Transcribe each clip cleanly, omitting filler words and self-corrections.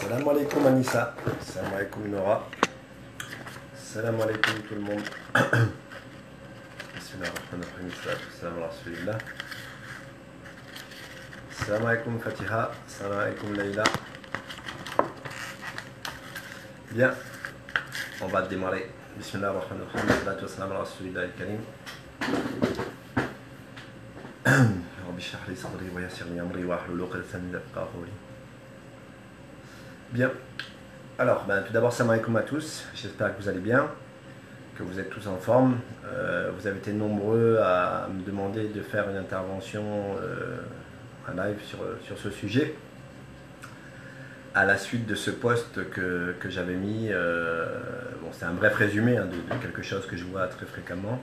Salam alaikum Anissa. Salam alaikum Nora. Salam alaikum tout le monde. Bismillahirrahmanirrahim. Salam ala rasulillah. Salam alaikum Fatiha. Salam alaikum Leïla. Bien, on va démarrer. Bismillahirrahmanirrahim. Salatu salam ala rasulillah al-karim. Rabbi shrah li sadri wa yassir li amri wa ahlul 'uqdatan min lisani qawli. Bien, alors tout d'abord salam alaikum à tous, j'espère que vous allez bien, que vous êtes tous en forme. Vous avez été nombreux à me demander de faire une intervention en live sur ce sujet, à la suite de ce post que j'avais mis. Bon, c'est un bref résumé de quelque chose que je vois très fréquemment.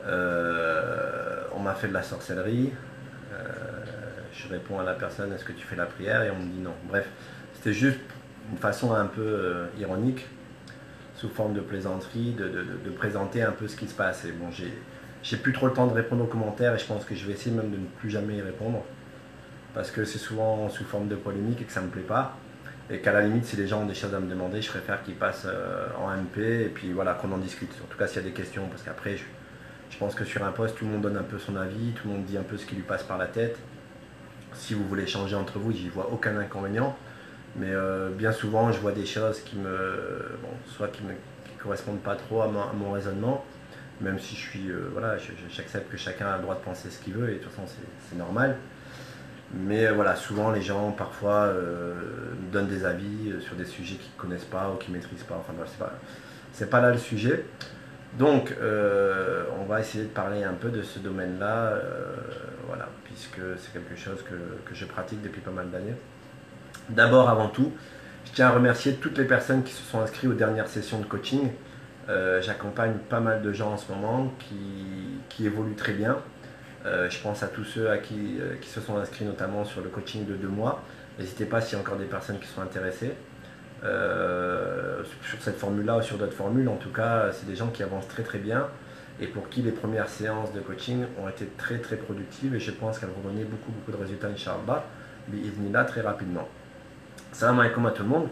On m'a fait de la sorcellerie, je réponds à la personne, est-ce que tu fais la prière, et on me dit non. Bref, c'était juste une façon un peu ironique, sous forme de plaisanterie, de présenter un peu ce qui se passe. Et bon, j'ai plus trop le temps de répondre aux commentaires, et je pense que je vais essayer même de ne plus jamais y répondre, parce que c'est souvent sous forme de polémique et que ça me plaît pas, et qu'à la limite, si les gens ont des choses à me demander, je préfère qu'ils passent en MP, et puis voilà, qu'on en discute. En tout cas, s'il y a des questions, parce qu'après, je pense que sur un post, tout le monde donne un peu son avis, tout le monde dit un peu ce qui lui passe par la tête. Si vous voulez échanger entre vous, j'y vois aucun inconvénient. Mais bien souvent, je vois des choses qui correspondent pas trop à mon raisonnement, même si voilà, j'accepte que chacun a le droit de penser ce qu'il veut, et de toute façon, c'est normal. Mais voilà, souvent, les gens, parfois, donnent des avis sur des sujets qu'ils ne connaissent pas ou qu'ils ne maîtrisent pas. Enfin, c'est pas là le sujet. Donc, on va essayer de parler un peu de ce domaine-là, voilà, puisque c'est quelque chose que je pratique depuis pas mal d'années. D'abord, avant tout, je tiens à remercier toutes les personnes qui se sont inscrites aux dernières sessions de coaching. J'accompagne pas mal de gens en ce moment qui évoluent très bien. Je pense à tous ceux qui se sont inscrits notamment sur le coaching de 2 mois. N'hésitez pas s'il y a encore des personnes qui sont intéressées. Sur cette formule-là ou sur d'autres formules, en tout cas, c'est des gens qui avancent très très bien et pour qui les premières séances de coaching ont été très très productives, et je pense qu'elles vont donner beaucoup de résultats, Inch'Allah, bi'idhnillah, très rapidement. Salam alaikum à tout le monde.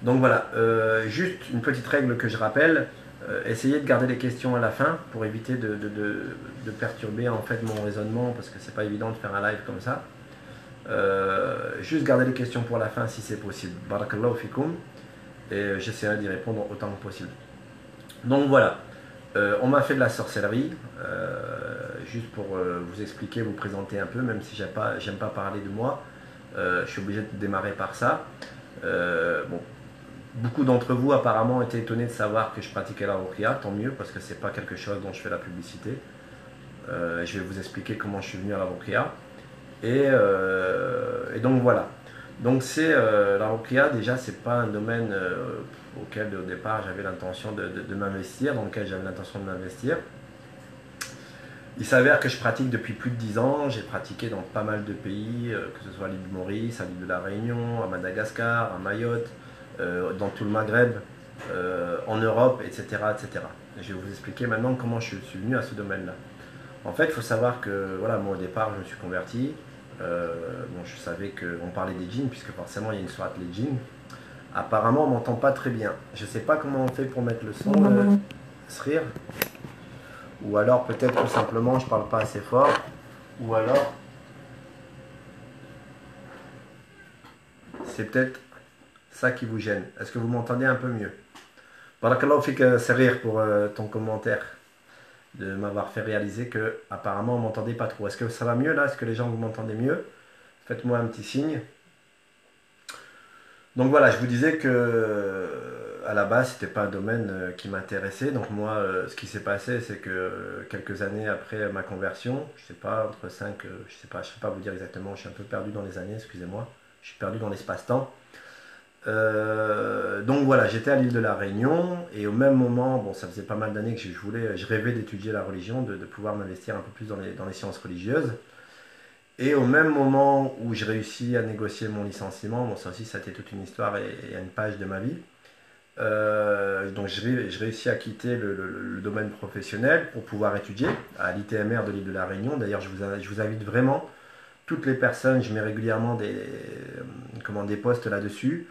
Donc voilà, juste une petite règle que je rappelle, essayez de garder les questions à la fin pour éviter de perturber en fait mon raisonnement, parce que c'est pas évident de faire un live comme ça. Juste garder les questions pour la fin si c'est possible. Barakallahu fikum. Et j'essaierai d'y répondre autant que possible. Donc voilà, on m'a fait de la sorcellerie, juste pour vous expliquer, vous présenter un peu, même si j'aime pas parler de moi. Je suis obligé de démarrer par ça. Bon, beaucoup d'entre vous apparemment étaient étonnés de savoir que je pratiquais la ruqya, tant mieux, parce que c'est pas quelque chose dont je fais la publicité. Je vais vous expliquer comment je suis venu à la ruqya. Et donc voilà. Donc la ruqya, déjà, c'est pas un domaine auquel au départ j'avais l'intention de m'investir, dans lequel j'avais l'intention de m'investir. Il s'avère que je pratique depuis plus de 10 ans, j'ai pratiqué dans pas mal de pays, que ce soit à l'île de Maurice, à l'île de la Réunion, à Madagascar, à Mayotte, dans tout le Maghreb, en Europe, etc., etc. Et je vais vous expliquer maintenant comment je suis venu à ce domaine-là. En fait, il faut savoir que voilà, moi au départ, je me suis converti. Bon, je savais qu'on parlait des djinns, puisque forcément il y a une sourate les djinns. Apparemment, on m'entend pas très bien. Je ne sais pas comment on fait pour mettre le son, Srir. Ou alors peut-être tout simplement je parle pas assez fort. Ou alors c'est peut-être ça qui vous gêne. Est-ce que vous m'entendez un peu mieux? Barakallahu fik Srir pour ton commentaire, de m'avoir fait réaliser que apparemment on m'entendait pas trop. Est-ce que ça va mieux là? Est-ce que les gens vous m'entendez mieux? Faites-moi un petit signe. Donc voilà, je vous disais que à la base c'était pas un domaine qui m'intéressait. Donc moi, ce qui s'est passé, c'est que quelques années après ma conversion, je sais pas, entre 5, je sais pas vous dire exactement, je suis un peu perdu dans les années, excusez-moi, je suis perdu dans l'espace-temps. Donc voilà, j'étais à l'île de la Réunion, et au même moment, bon, ça faisait pas mal d'années que je rêvais d'étudier la religion, de pouvoir m'investir un peu plus dans les sciences religieuses. Et au même moment où je réussis à négocier mon licenciement, bon, ça aussi, ça a été toute une histoire et une page de ma vie. Donc je réussis à quitter le domaine professionnel pour pouvoir étudier à l'ITMR de l'île de la Réunion. D'ailleurs, je vous invite vraiment toutes les personnes, je mets régulièrement des posts là-dessus.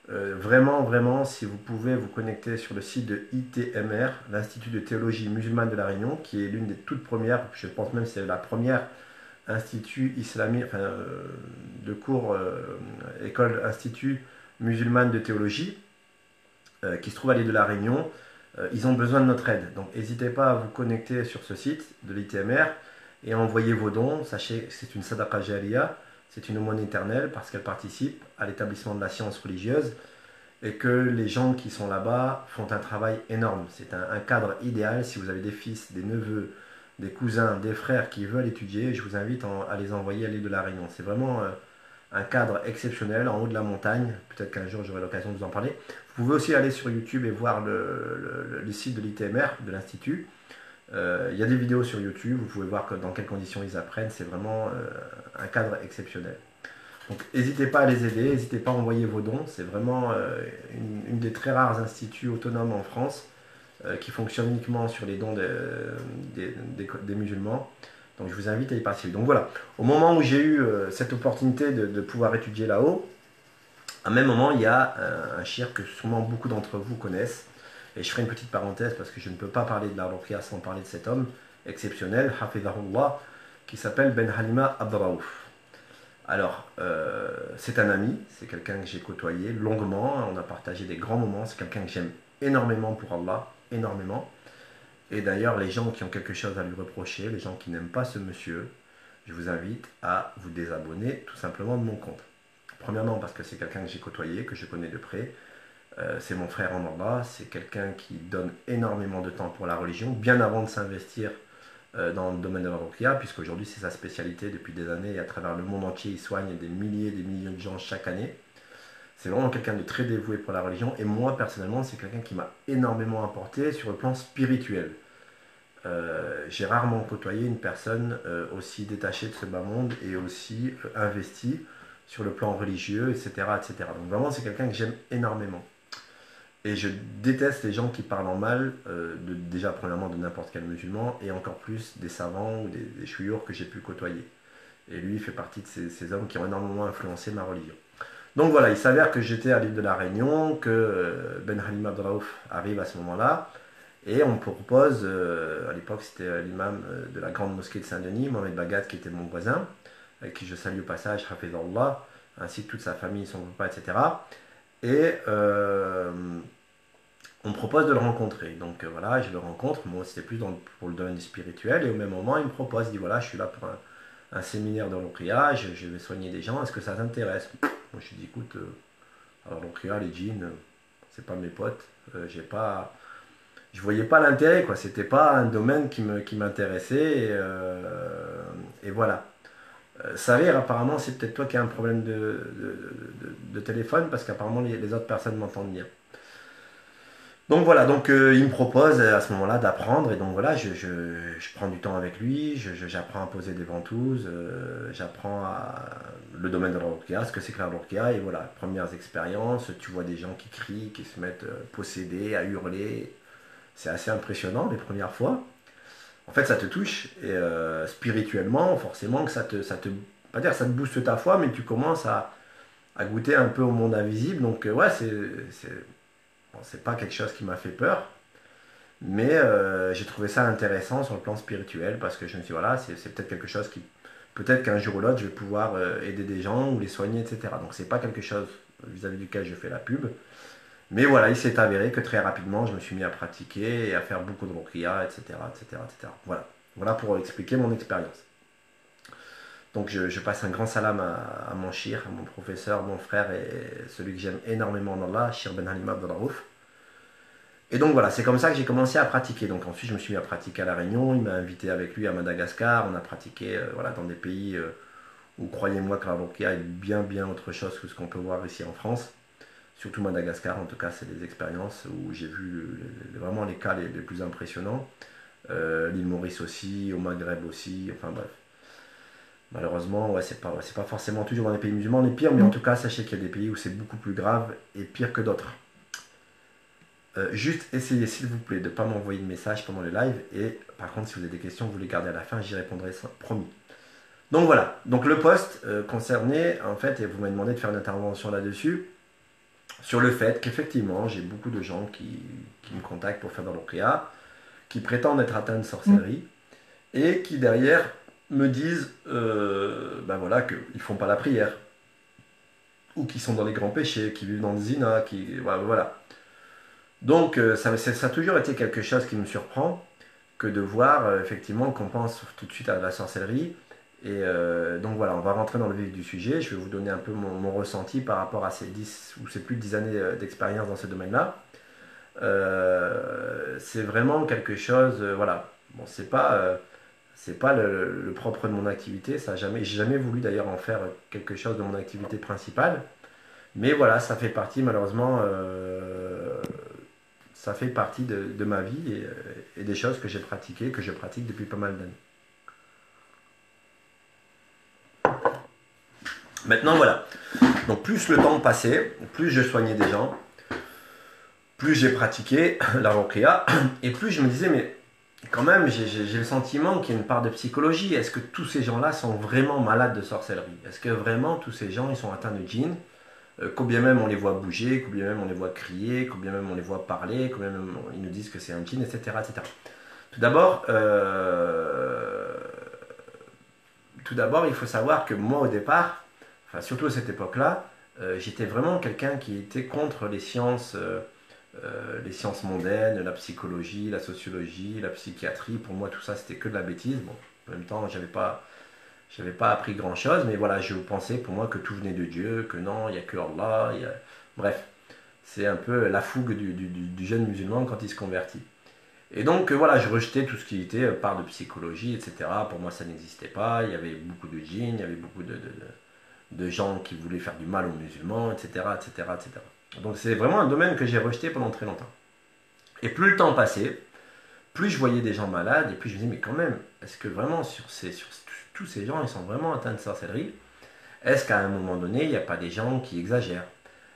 Vraiment, vraiment, si vous pouvez vous connecter sur le site de ITMR, l'Institut de théologie musulmane de La Réunion, qui est l'une des toutes premières, je pense même que c'est la première institut islamique, enfin, de cours, école, institut musulmane de théologie, qui se trouve à l'île de La Réunion. Ils ont besoin de notre aide. Donc n'hésitez pas à vous connecter sur ce site de l'ITMR et à envoyer vos dons. Sachez que c'est une sadaqa jariya, c'est une aumône éternelle parce qu'elle participe à l'établissement de la science religieuse et que les gens qui sont là-bas font un travail énorme. C'est un cadre idéal si vous avez des fils, des neveux, des cousins, des frères qui veulent étudier. Je vous invite à les envoyer à l'île de La Réunion. C'est vraiment un cadre exceptionnel en haut de la montagne. Peut-être qu'un jour j'aurai l'occasion de vous en parler. Vous pouvez aussi aller sur YouTube et voir le site de l'ITMR, de l'Institut. Il y a des vidéos sur YouTube, vous pouvez voir dans quelles conditions ils apprennent. C'est vraiment un cadre exceptionnel. Donc n'hésitez pas à les aider, n'hésitez pas à envoyer vos dons. C'est vraiment une des très rares instituts autonomes en France qui fonctionne uniquement sur les dons des musulmans. Donc je vous invite à y participer. Donc voilà, au moment où j'ai eu cette opportunité de pouvoir étudier là-haut, à un même moment, il y a un shir que sûrement beaucoup d'entre vous connaissent. Et je ferai une petite parenthèse parce que je ne peux pas parler de la ruqya sans parler de cet homme exceptionnel, Hafidahullah, qui s'appelle Ben Halima Abdraouf. Alors, c'est un ami, c'est quelqu'un que j'ai côtoyé longuement, on a partagé des grands moments, c'est quelqu'un que j'aime énormément pour Allah, énormément. Et d'ailleurs, les gens qui ont quelque chose à lui reprocher, les gens qui n'aiment pas ce monsieur, je vous invite à vous désabonner tout simplement de mon compte. Premièrement parce que c'est quelqu'un que j'ai côtoyé, que je connais de près. C'est mon frère en Allah, c'est quelqu'un qui donne énormément de temps pour la religion, bien avant de s'investir dans le domaine de la ruqya, puisqu'aujourd'hui c'est sa spécialité depuis des années et à travers le monde entier il soigne des milliers, des millions de gens chaque année. C'est vraiment quelqu'un de très dévoué pour la religion et moi personnellement c'est quelqu'un qui m'a énormément apporté sur le plan spirituel. J'ai rarement côtoyé une personne aussi détachée de ce bas monde et aussi investie sur le plan religieux, etc., etc. Donc vraiment c'est quelqu'un que j'aime énormément. Et je déteste les gens qui parlent en mal, déjà premièrement de n'importe quel musulman, et encore plus des savants ou des chouyours que j'ai pu côtoyer. Et lui fait partie de ces hommes qui ont énormément influencé ma religion. Donc voilà, il s'avère que j'étais à l'île de la Réunion, que Ben Halim Abdraouf arrive à ce moment-là, et on me propose, à l'époque c'était l'imam de la grande mosquée de Saint-Denis, Mohamed Bagad, qui était mon voisin, avec qui je salue au passage, Hafizallah, ainsi que toute sa famille, son papa, etc. Et on me propose de le rencontrer. Donc voilà, je le rencontre. Moi, c'était plus pour le domaine spirituel. Et au même moment, il me propose, il dit voilà, je suis là pour un séminaire de ruqya, je vais soigner des gens. Est-ce que ça t'intéresse? Moi, je lui dis écoute, alors ruqya, les djinns, c'est pas mes potes. Je voyais pas l'intérêt, quoi. C'était pas un domaine qui m'intéressait. Et voilà. Sarir, apparemment, c'est peut-être toi qui as un problème de téléphone parce qu'apparemment les autres personnes m'entendent bien. Donc voilà, donc il me propose à ce moment-là d'apprendre et donc voilà, je prends du temps avec lui, j'apprends à poser des ventouses, j'apprends le domaine de la ruqya, ce que c'est que la ruqya et voilà, premières expériences, tu vois des gens qui crient, qui se mettent possédés, à hurler, c'est assez impressionnant les premières fois. En fait, ça te touche et spirituellement, forcément que pas dire ça te booste ta foi, mais tu commences à goûter un peu au monde invisible. Donc ouais, bon, c'est pas quelque chose qui m'a fait peur, mais j'ai trouvé ça intéressant sur le plan spirituel parce que je me suis dit, voilà, c'est peut-être quelque chose peut-être qu'un jour ou l'autre, je vais pouvoir aider des gens ou les soigner, etc. Donc c'est pas quelque chose vis-à-vis duquel je fais la pub. Mais voilà, il s'est avéré que très rapidement, je me suis mis à pratiquer et à faire beaucoup de ruqya, etc., etc., etc. Voilà. Voilà pour expliquer mon expérience. Donc je passe un grand salam à mon shir, à mon professeur, mon frère et celui que j'aime énormément dans Allah, Shir Ben Halima Abdraouf. Et donc voilà, c'est comme ça que j'ai commencé à pratiquer. Donc ensuite, je me suis mis à pratiquer à La Réunion. Il m'a invité avec lui à Madagascar. On a pratiqué voilà, dans des pays où, croyez-moi, que la ruqya est bien, bien autre chose que ce qu'on peut voir ici en France. Surtout Madagascar, en tout cas, c'est des expériences où j'ai vu vraiment les cas les plus impressionnants. L'île Maurice aussi, au Maghreb aussi, enfin bref. Malheureusement, ouais, c'est pas forcément toujours dans les pays musulmans les pires, mais en tout cas, sachez qu'il y a des pays où c'est beaucoup plus grave et pire que d'autres. Juste essayez, s'il vous plaît, de ne pas m'envoyer de messages pendant le live. Et par contre, si vous avez des questions, vous les gardez à la fin, j'y répondrai, promis. Donc voilà, donc le post concernait, en fait, et vous m'avez demandé de faire une intervention là-dessus, sur le fait qu'effectivement, j'ai beaucoup de gens qui me contactent pour faire de l'Oqia, qui prétendent être atteints de sorcellerie, et qui derrière me disent ben voilà, qu'ils ne font pas la prière, ou qui sont dans les grands péchés, qui vivent dans le zina, qui. Voilà. Donc ça a toujours été quelque chose qui me surprend, que de voir effectivement qu'on pense tout de suite à la sorcellerie. Et donc voilà, on va rentrer dans le vif du sujet. Je vais vous donner un peu mon ressenti par rapport à ces 10 ou ces plus de 10 années d'expérience dans ce domaine-là. C'est vraiment quelque chose, voilà. Bon, c'est pas le propre de mon activité. J'ai jamais voulu d'ailleurs en faire quelque chose de mon activité principale. Mais voilà, ça fait partie malheureusement, ça fait partie de ma vie et des choses que j'ai pratiquées, que je pratique depuis pas mal d'années. Maintenant voilà, donc plus le temps passait, plus je soignais des gens, plus j'ai pratiqué la ruqya, et plus je me disais mais quand même j'ai le sentiment qu'il y a une part de psychologie. Est-ce que tous ces gens-là sont vraiment malades de sorcellerie? Est-ce que vraiment tous ces gens ils sont atteints de djinn? Combien même on les voit bouger, combien même on les voit crier, combien même on les voit parler, combien même ils nous disent que c'est un djinn, etc., etc. Tout d'abord, il faut savoir que moi au départ, enfin surtout à cette époque-là, j'étais vraiment quelqu'un qui était contre les sciences mondaines, la psychologie, la sociologie, la psychiatrie. Pour moi tout ça c'était que de la bêtise. Bon, en même temps j'avais pas appris grand-chose, mais voilà, je pensais pour moi que tout venait de Dieu, que non, il n'y a que Allah. Bref, c'est un peu la fougue du jeune musulman quand il se convertit. Et donc voilà, je rejetais tout ce qui était part de psychologie, etc. Pour moi, ça n'existait pas. Il y avait beaucoup de djinns, il y avait beaucoup de gens qui voulaient faire du mal aux musulmans, etc., etc., etc. Donc c'est vraiment un domaine que j'ai rejeté pendant très longtemps. Et plus le temps passait, plus je voyais des gens malades, et plus je me disais, mais quand même, est-ce que vraiment tous ces gens, ils sont vraiment atteints de sorcellerie? Est-ce qu'à un moment donné, il n'y a pas des gens qui exagèrent?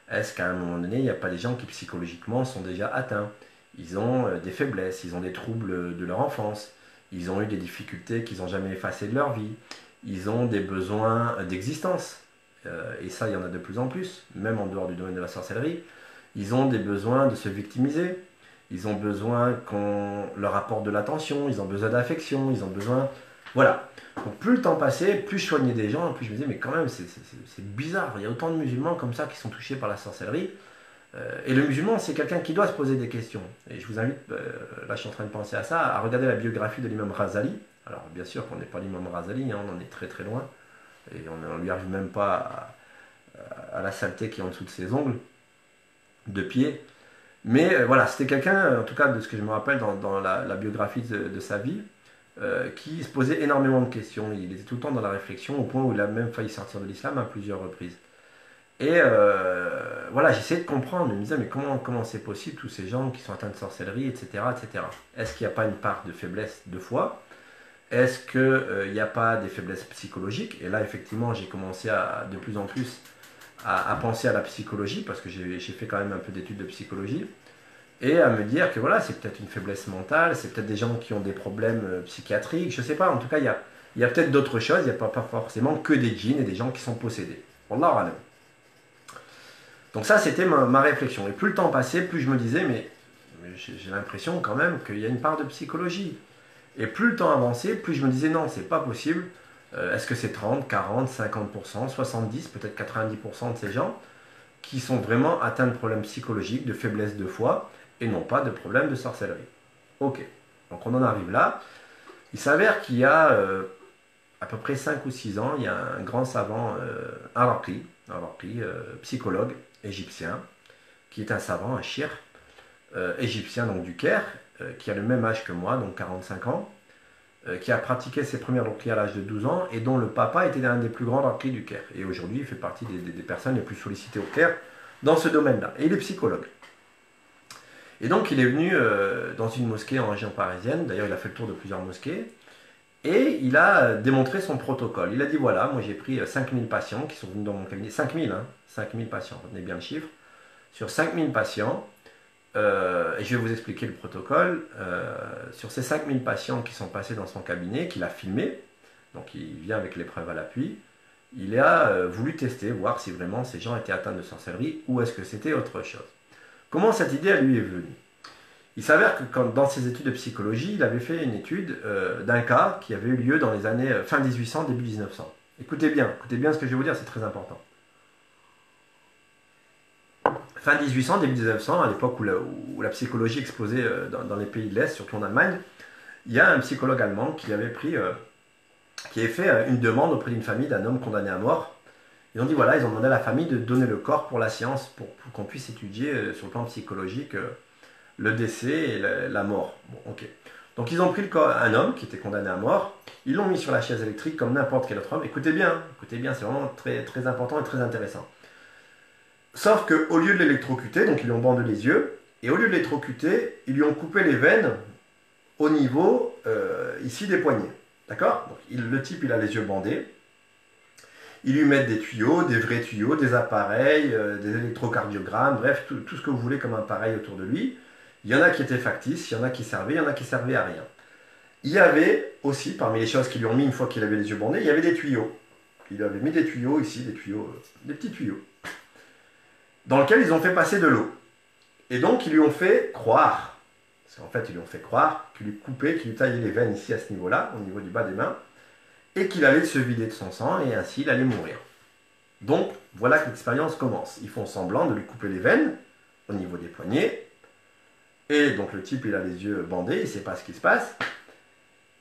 Est-ce qu'à un moment donné, il n'y a pas des gens qui psychologiquement sont déjà atteints? Ils ont des faiblesses, ils ont des troubles de leur enfance, ils ont eu des difficultés qu'ils n'ont jamais effacées de leur vie, ils ont des besoins d'existence, et ça, il y en a de plus en plus, même en dehors du domaine de la sorcellerie. Ils ont des besoins de se victimiser, ils ont besoin qu'on leur apporte de l'attention, ils ont besoin d'affection, ils ont besoin. Voilà. Donc plus le temps passait, plus je soignais des gens, plus je me disais, mais quand même, c'est bizarre. Il y a autant de musulmans comme ça qui sont touchés par la sorcellerie. Et le musulman, c'est quelqu'un qui doit se poser des questions. Et je vous invite, là je suis en train de penser à ça, à regarder la biographie de l'imam Ghazali. Alors bien sûr qu'on n'est pas l'imam Ghazali, hein, on en est très très loin. Et on ne lui arrive même pas à la saleté qui est en dessous de ses ongles, de pied. Mais voilà, c'était quelqu'un, en tout cas de ce que je me rappelle dans la biographie de sa vie, qui se posait énormément de questions. Il était tout le temps dans la réflexion, au point où il a même failli sortir de l'islam à plusieurs reprises. Et voilà, j'essayais de comprendre, je me disais, mais comment c'est possible, tous ces gens qui sont atteints de sorcellerie, etc., etc. Est-ce qu'il n'y a pas une part de faiblesse de foi? Est-ce qu'il n'y a pas des faiblesses psychologiques? Et là, effectivement, j'ai commencé de plus en plus à penser à la psychologie, parce que j'ai fait quand même un peu d'études de psychologie, et à me dire que voilà, c'est peut-être une faiblesse mentale, c'est peut-être des gens qui ont des problèmes psychiatriques, je ne sais pas, en tout cas, il y a peut-être d'autres choses, il n'y a pas forcément que des djinns et des gens qui sont possédés. Wallahu alam. Donc ça, c'était ma réflexion. Et plus le temps passait, plus je me disais, mais j'ai l'impression quand même qu'il y a une part de psychologie. Et plus le temps avançait, plus je me disais, non, c'est pas possible. Est-ce que c'est 30, 40, 50%, 70, peut-être 90% de ces gens qui sont vraiment atteints de problèmes psychologiques, de faiblesse de foi, et non pas de problèmes de sorcellerie? Ok, donc on en arrive là. Il s'avère qu'il y a à peu près 5 ou 6 ans, il y a un grand savant, Araqi, psychologue égyptien, qui est un savant, un shir, égyptien donc du Caire, qui a le même âge que moi, donc 45 ans, qui a pratiqué ses premières ruqyas à l'âge de 12 ans, et dont le papa était l'un des plus grands ruqyas du Caire. Et aujourd'hui, il fait partie des personnes les plus sollicitées au Caire dans ce domaine-là. Et il est psychologue. Et donc, il est venu dans une mosquée en région parisienne, d'ailleurs, il a fait le tour de plusieurs mosquées, et il a démontré son protocole. Il a dit, voilà, moi j'ai pris 5000 patients qui sont venus dans mon cabinet, 5000, hein, 5000 patients, retenez bien le chiffre, sur 5000 patients, et je vais vous expliquer le protocole, sur ces 5000 patients qui sont passés dans son cabinet, qu'il a filmé, donc il vient avec l'épreuve à l'appui, il a voulu tester, voir si vraiment ces gens étaient atteints de sorcellerie ou est-ce que c'était autre chose. Comment cette idée à lui est venue? Il s'avère que dans ses études de psychologie, il avait fait une étude d'un cas qui avait eu lieu dans les années fin 1800, début 1900. Écoutez bien ce que je vais vous dire, c'est très important. Fin 1800, début 1900, à l'époque où la psychologie explosait dans les pays de l'Est, surtout en Allemagne, il y a un psychologue allemand qui avait fait une demande auprès d'une famille d'un homme condamné à mort. Ils ont dit voilà, ils ont demandé à la famille de donner le corps pour la science, pour qu'on puisse étudier sur le plan psychologique le décès et la mort. Bon, ok. Donc ils ont pris un homme qui était condamné à mort, ils l'ont mis sur la chaise électrique comme n'importe quel autre homme. Écoutez bien, c'est vraiment très, très important et très intéressant. Sauf qu'au lieu de l'électrocuter, donc ils lui ont bandé les yeux, et au lieu de l'électrocuter, ils lui ont coupé les veines au niveau ici des poignets. D'accord? Le type, il a les yeux bandés. Ils lui mettent des tuyaux, des vrais tuyaux, des appareils, des électrocardiogrammes, bref, tout ce que vous voulez comme appareil autour de lui. Il y en a qui étaient factices, il y en a qui servaient, il y en a qui servaient à rien. Il y avait aussi, parmi les choses qu'ils lui ont mis une fois qu'il avait les yeux bandés, il y avait des tuyaux. Il lui avait mis des tuyaux ici, des petits tuyaux, dans lesquels ils ont fait passer de l'eau. Et donc, ils lui ont fait croire, parce qu'en fait, ils lui ont fait croire qu'il lui coupait, qu'il lui taillait les veines ici à ce niveau-là, au niveau du bas des mains, et qu'il allait se vider de son sang, et ainsi il allait mourir. Donc, voilà que l'expérience commence. Ils font semblant de lui couper les veines, au niveau des poignets, et donc le type, il a les yeux bandés, il ne sait pas ce qui se passe,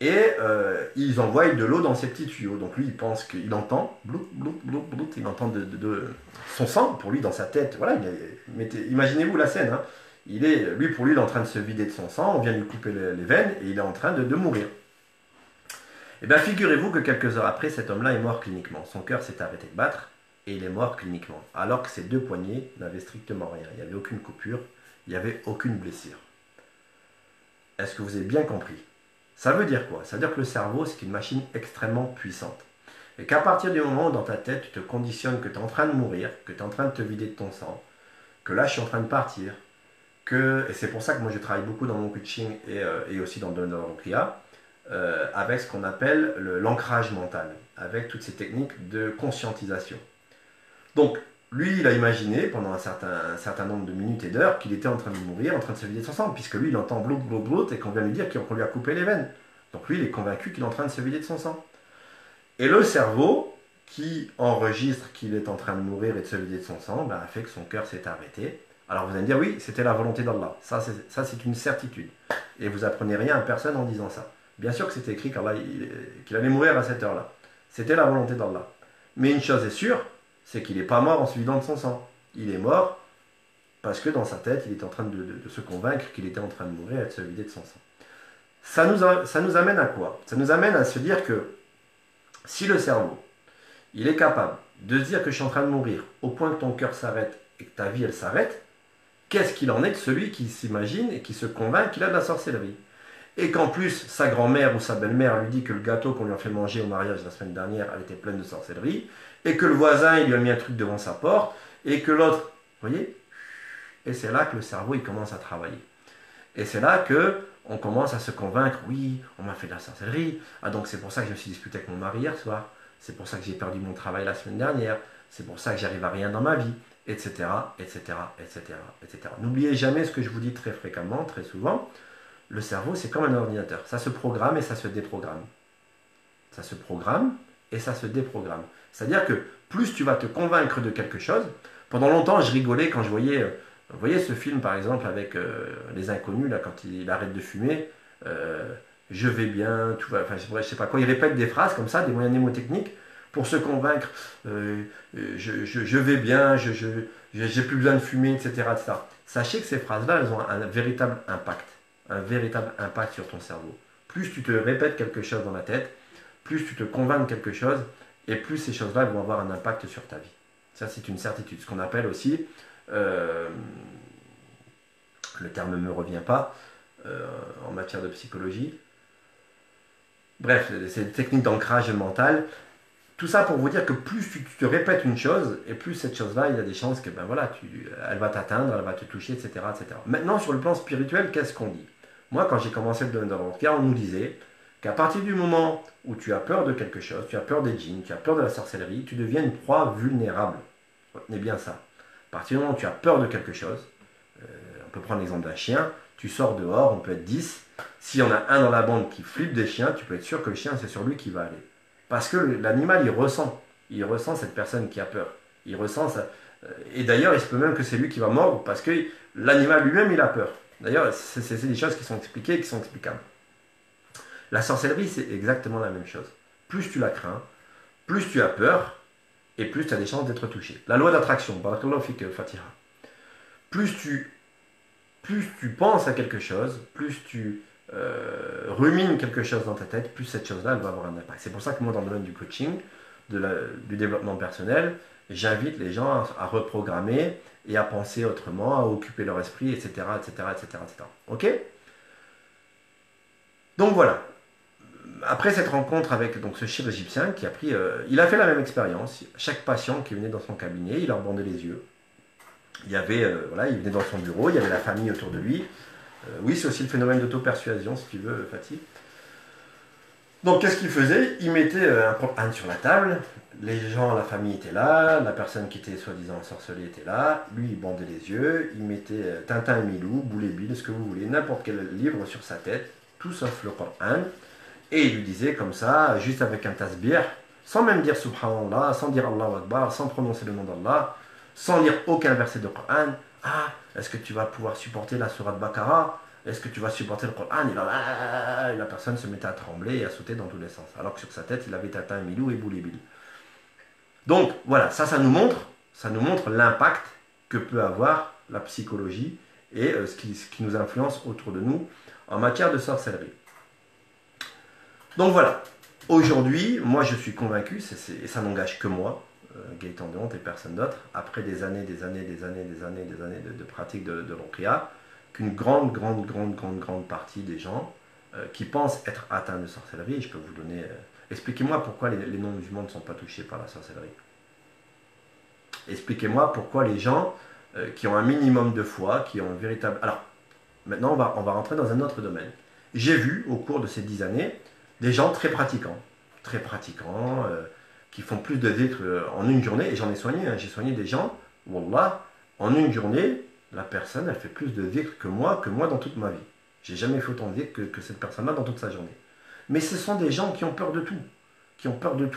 et ils envoient de l'eau dans ces petits tuyaux. Donc lui, il pense qu'il entend, blout, blout, blout, blout, il entend son sang, pour lui, dans sa tête. Voilà, imaginez-vous la scène, hein. Pour lui, il est en train de se vider de son sang, on vient lui couper les veines, et il est en train de mourir. Eh bien, figurez-vous que quelques heures après, cet homme-là est mort cliniquement. Son cœur s'est arrêté de battre, et il est mort cliniquement. Alors que ses deux poignets n'avaient strictement rien. Il n'y avait aucune coupure, il n'y avait aucune blessure. Est-ce que vous avez bien compris? Ça veut dire quoi? Ça veut dire que le cerveau, c'est une machine extrêmement puissante. Et qu'à partir du moment où dans ta tête, tu te conditionnes que tu es en train de mourir, que tu es en train de te vider de ton sang, que là, je suis en train de partir, et c'est pour ça que moi, je travaille beaucoup dans mon coaching et aussi dans le domaine de l'Europria, avec ce qu'on appelle l'ancrage mental, avec toutes ces techniques de conscientisation. Donc, lui, il a imaginé pendant un certain nombre de minutes et d'heures qu'il était en train de mourir, en train de se vider de son sang, puisque lui, il entend blout, blout, blout, et qu'on vient lui dire qu'on lui a coupé les veines. Donc lui, il est convaincu qu'il est en train de se vider de son sang. Et le cerveau, qui enregistre qu'il est en train de mourir et de se vider de son sang, a fait que son cœur s'est arrêté. Alors vous allez me dire, oui, c'était la volonté d'Allah. Ça, c'est une certitude. Et vous apprenez rien à personne en disant ça. Bien sûr que c'était écrit qu'il allait mourir à cette heure-là. C'était la volonté d'Allah. Mais une chose est sûre, c'est qu'il n'est pas mort en se vidant de son sang. Il est mort parce que dans sa tête, il était en train de se convaincre qu'il était en train de mourir et de se vider de son sang. Ça nous amène à quoi? Ça nous amène à se dire que si le cerveau, il est capable de se dire que je suis en train de mourir au point que ton cœur s'arrête et que ta vie, elle s'arrête, qu'est-ce qu'il en est de celui qui s'imagine et qui se convainc qu'il a de la sorcellerie? Et qu'en plus, sa grand-mère ou sa belle-mère lui dit que le gâteau qu'on lui a fait manger au mariage la semaine dernière, elle était pleine de sorcellerie, et que le voisin, il lui a mis un truc devant sa porte, et que l'autre, vous voyez? Et c'est là que le cerveau, il commence à travailler. Et c'est là que on commence à se convaincre, oui, on m'a fait de la sorcellerie, ah donc c'est pour ça que je me suis disputé avec mon mari hier soir, c'est pour ça que j'ai perdu mon travail la semaine dernière, c'est pour ça que j'arrive à rien dans ma vie, etc., etc., etc., etc. N'oubliez jamais ce que je vous dis très fréquemment, très souvent, le cerveau, c'est comme un ordinateur. Ça se programme et ça se déprogramme. Ça se programme et ça se déprogramme. C'est-à-dire que plus tu vas te convaincre de quelque chose, pendant longtemps, je rigolais quand je voyais, vous voyez ce film, par exemple, avec les inconnus, là, quand il arrête de fumer, je vais bien, tout va, enfin, je sais pas quoi, il répète des phrases comme ça, des moyens mnémotechniques, pour se convaincre, je vais bien, j'ai plus besoin de fumer, etc., etc. Sachez que ces phrases-là, elles ont un véritable impact sur ton cerveau. Plus tu te répètes quelque chose dans la tête, plus tu te convaincs de quelque chose, et plus ces choses-là vont avoir un impact sur ta vie. Ça, c'est une certitude. Ce qu'on appelle aussi, le terme ne me revient pas, en matière de psychologie. Bref, c'est des techniques d'ancrage mental. Tout ça pour vous dire que plus tu te répètes une chose, et plus cette chose-là, il y a des chances que elle va t'atteindre, elle va te toucher, etc., etc. Maintenant, sur le plan spirituel, qu'est-ce qu'on dit? Moi, quand j'ai commencé le domaine de l'Europia, on nous disait qu'à partir du moment où tu as peur de quelque chose, tu as peur des djinns, tu as peur de la sorcellerie, tu deviens une proie vulnérable. Retenez bien ça. À partir du moment où tu as peur de quelque chose, on peut prendre l'exemple d'un chien, tu sors dehors, on peut être 10. S'il y en a un dans la bande qui flippe des chiens, tu peux être sûr que le chien, c'est sur lui qui va aller. Parce que l'animal, il ressent cette personne qui a peur. Il ressent ça. Et d'ailleurs, il se peut même que c'est lui qui va mordre parce que l'animal lui-même, il a peur. D'ailleurs, c'est des choses qui sont expliquées et qui sont explicables. La sorcellerie, c'est exactement la même chose. Plus tu la crains, plus tu as peur, et plus tu as des chances d'être touché. La loi d'attraction, barakallahu fik Fatiha. Plus tu penses à quelque chose, plus tu rumines quelque chose dans ta tête, plus cette chose-là, elle va avoir un impact. C'est pour ça que moi, dans le domaine du coaching, du développement personnel, j'invite les gens à reprogrammer et à penser autrement, à occuper leur esprit, etc., etc., etc., etc. Ok? Donc voilà. Après cette rencontre avec donc, ce chef égyptien qui a pris, il a fait la même expérience. Chaque patient qui venait dans son cabinet, il leur bandait les yeux. Il y avait, voilà, il venait dans son bureau, il y avait la famille autour de lui. Oui, c'est aussi le phénomène d'auto-persuasion, si tu veux, Fatih. Donc, qu'est-ce qu'il faisait? Il mettait un Coran sur la table, les gens, la famille était là, la personne qui était soi-disant ensorcelée était là, lui, il bandait les yeux, il mettait Tintin et Milou, Boulet Bill, ce que vous voulez, n'importe quel livre sur sa tête, tout sauf le Coran. Et il lui disait comme ça, juste avec un tasbih, sans même dire Subhanallah, sans dire Allahu Akbar, sans prononcer le nom d'Allah, sans lire aucun verset de Coran. Ah, est-ce que tu vas pouvoir supporter la sourate Baqarah? Est-ce que tu vas supporter le Coran? Et la personne se mettait à trembler et à sauter dans tous les sens. Alors que sur sa tête, il avait Tata, Milou et Boulibil. Donc voilà, ça nous montre l'impact que peut avoir la psychologie et ce qui nous influence autour de nous en matière de sorcellerie. Donc voilà, aujourd'hui, moi je suis convaincu, et ça n'engage que moi, Gaëtan Deonte et personne d'autre, après des années de pratique de l'Onkria, qu'une grande partie des gens qui pensent être atteints de sorcellerie, je peux vous donner... expliquez-moi pourquoi les non-musulmans ne sont pas touchés par la sorcellerie. Expliquez-moi pourquoi les gens qui ont un minimum de foi, qui ont un véritable... Alors, maintenant on va rentrer dans un autre domaine. J'ai vu, au cours de ces 10 années, des gens très pratiquants, qui font plus de dhikr en une journée, et j'en ai soigné, j'ai soigné des gens, wallah, en une journée, la personne, elle fait plus de dhikr que moi dans toute ma vie. J'ai jamais fait autant de dhikr que cette personne-là dans toute sa journée. Mais ce sont des gens qui ont peur de tout